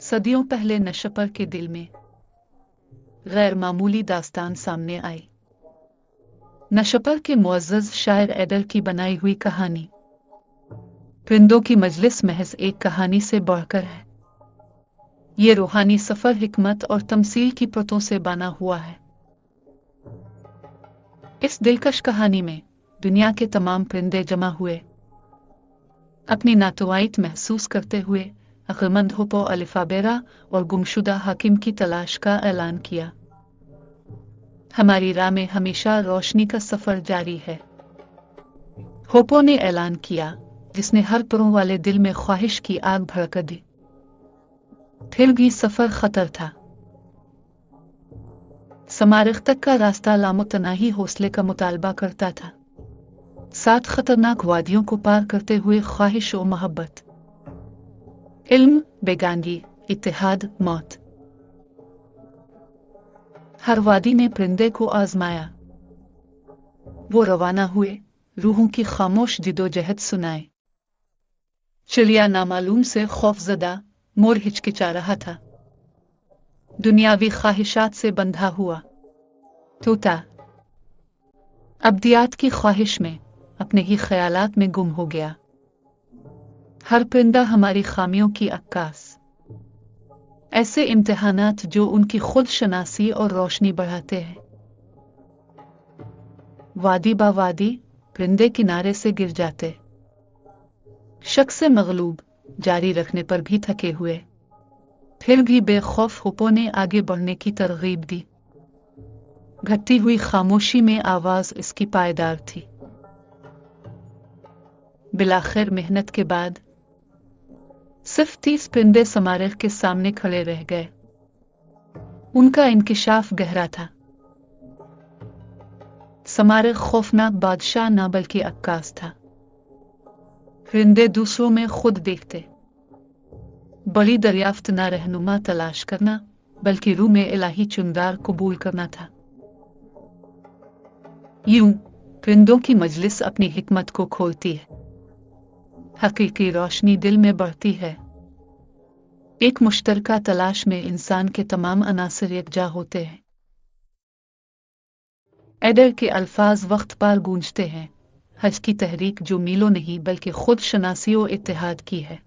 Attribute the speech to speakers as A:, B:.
A: सदियों पहले नशपर के दिल में गैर मामूली दास्तान सामने आई। नशपर के मुअज़्ज़ज़ शायर एडर की बनाई हुई कहानी परिंदों की मजलिस महज एक कहानी से बढ़कर है। ये रूहानी सफर हिकमत और तमसील की परतों से बना हुआ है। इस दिलकश कहानी में दुनिया के तमाम परिंदे जमा हुए, अपनी नातवाइत महसूस करते हुए अक्लमंद हुप्पो अलिफाबेरा और गुमशुदा हाकिम की तलाश का ऐलान किया। हमारी राह में हमेशा रोशनी का सफर जारी है, हुप्पो ने ऐलान किया, जिसने हर परों वाले दिल में ख्वाहिश की आग भड़का दी। फिर भी सफर खतर था। समारिख तक का रास्ता लामुतनाही हौसले का मुतालबा करता था, साथ खतरनाक वादियों को पार करते हुए ख्वाहिश और मोहब्बत, इल्म, बेगानगी, इत्तेहाद, मौत। हर वादी ने परिंदे को आजमाया। वो रवाना हुए, रूहों की खामोश जिदोजहद सुनाए। चिड़िया नामालूम से खौफजदा, मोर हिचकिचा रहा था, दुनियावी ख्वाहिशात से बंधा हुआ। तोता अब्दियात की ख्वाहिश में अपने ही ख्यालात में गुम हो गया। हर परिंदा हमारी खामियों की अक्कास, ऐसे इम्तिहानात जो उनकी खुद शनासी और रोशनी बढ़ाते हैं। वादी बा वादी परिंदे किनारे से गिर जाते, शक से मगलूब, जारी रखने पर भी थके हुए। फिर भी बेखौफ हुप्पो ने आगे बढ़ने की तरगीब दी। घटती हुई खामोशी में आवाज इसकी पायदार थी। बिलाखिर मेहनत के बाद सिर्फ 30 परिंदे समारिख के सामने खड़े रह गए। उनका इंकिशाफ गहरा था। समारिख खौफनाक बादशाह न बल्कि अक्कास था। परिंदे दूसरों में खुद देखते। बड़ी दरियाफ्त न रहनुमा तलाश करना, बल्कि रूह में इलाही चुनदार कबूल करना था। यूं परिंदों की मजलिस अपनी हिकमत को खोलती है, हकीकी रोशनी दिल में बढ़ती है। एक मुश्तरका तलाश में इंसान के तमाम अनासर यकजा होते हैं। एडर के अल्फाज वक्त पार गूंजते हैं, हज की तहरीक जो मीलों नहीं बल्कि खुद शनासी और इत्तेहाद की है।